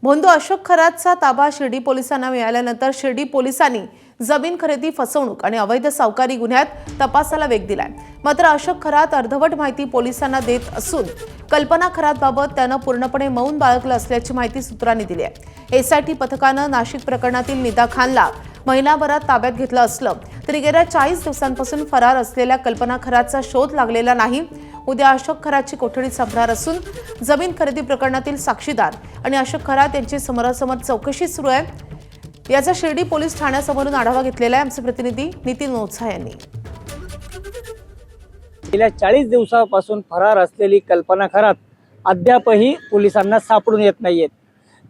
भोंदू अशोक खरातचा ताबा शिर्डी पोलिसांना मिळाल्यानंतर शिर्डी पोलिसांनी जमीन खरेदी फसवणूक आणि अवैध सावकारी गुन्ह्यात तपासाला वेग दिलाय। मात्र अशोक खरात अर्धवट माहिती पोलिसांना देत असून कल्पना खरातबाबत त्यानं पूर्णपणे मौन बाळगलं असल्याची माहिती सूत्रांनी दिली आहे। एसआयटी पथकानं नाशिक प्रकरणातील निदा खानला महिनाभरात ताब्यात घेतलं असलं तरी गेल्या 40 दिवसांपासून फरार असलेल्या कल्पना खरातचा शोध लागलेला नाही। उद्या अशोक खरातची कोठडी संपणार असून जमीन खरेदी प्रकरणातील साक्षीदार आणि अशोक खरात यांची समोरासमोर चौकशी सुरू आहे। याचा शिर्डी पोलीस ठाण्यासमोरून आढावा घेतलेला आहे आमचे प्रतिनिधी नितीन ओझा यांनी। गेल्या 40 दिवसांपासून फरार असलेली कल्पना खरात अद्यापही पोलिसांना सापडून येत नाहीयेत।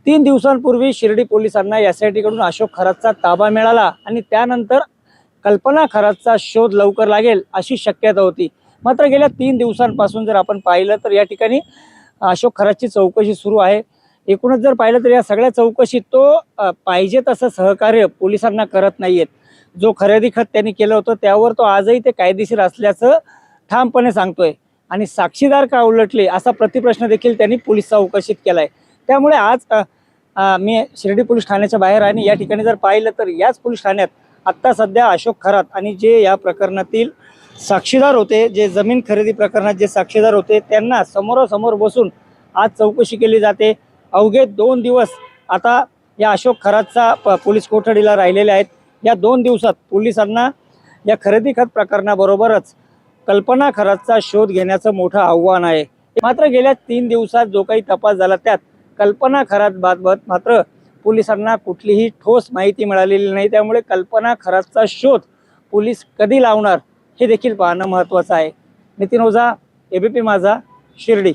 3 दिवसांपूर्वी शिर्डी पोलिसांना एसआयटी कडून अशोक खरातचा ताबा मिळाला आणि त्यानंतर कल्पना खरातचा शोध लवकर लागेल अशी शक्यता होती। मात्र गेल्या 3 दिवसांपासून जर आपण पाहिलं तर या ठिकाणी अशोक खरातची चौकशी सुरू आहे। एकूणच जर पाहिलं तर या सगळ्या चौकशीत तो पाहिजे तसं सहकार्य पोलिसांना करत नाहीयेत। जो खरेदी खत त्यांनी केलं होतं त्यावर तो आजही ते कायदेशीर असल्याचं ठामपणे सांगतोय आणि साक्षीदार का उलटले असा प्रतिप्रश्न देखील त्यांनी पोलीस चौकशीत केलाय। त्यामुळे आज मी शिर्डी पोलीस ठाण्याच्या बाहेर आणि या ठिकाणी जर पाहिलं तर याच पोलीस ठाण्यात आत्ता सध्या अशोक खरात आणि जे या प्रकरणातील साक्षीदार होते, जे जमीन खरेदी प्रकरणात जे साक्षीदार होते, त्यांना समोरासमोर बसून आज चौकशी केली जाते। अवघे 2 दिवस आता या अशोक खरातचा पोलीस कोठडीला राहिलेले आहेत। या 2 दिवसात पोलिसांना या खरेदी खत प्रकरणाबरोबरच कल्पना खरातचा शोध घेण्याचं मोठं आव्हान आहे। मात्र गेल्या 3 दिवसात जो काही तपास झाला त्यात कल्पना खरातबाबत मात्र पोलिसांना कुठलीही ठोस माहिती मिळालेली नाही। त्यामुळे कल्पना खरातचा शोध पोलीस कधी लावणार हे देखील पाहणं महत्त्वाचं आहे। नितीन ओझा, एबीपी माझा, शिर्डी।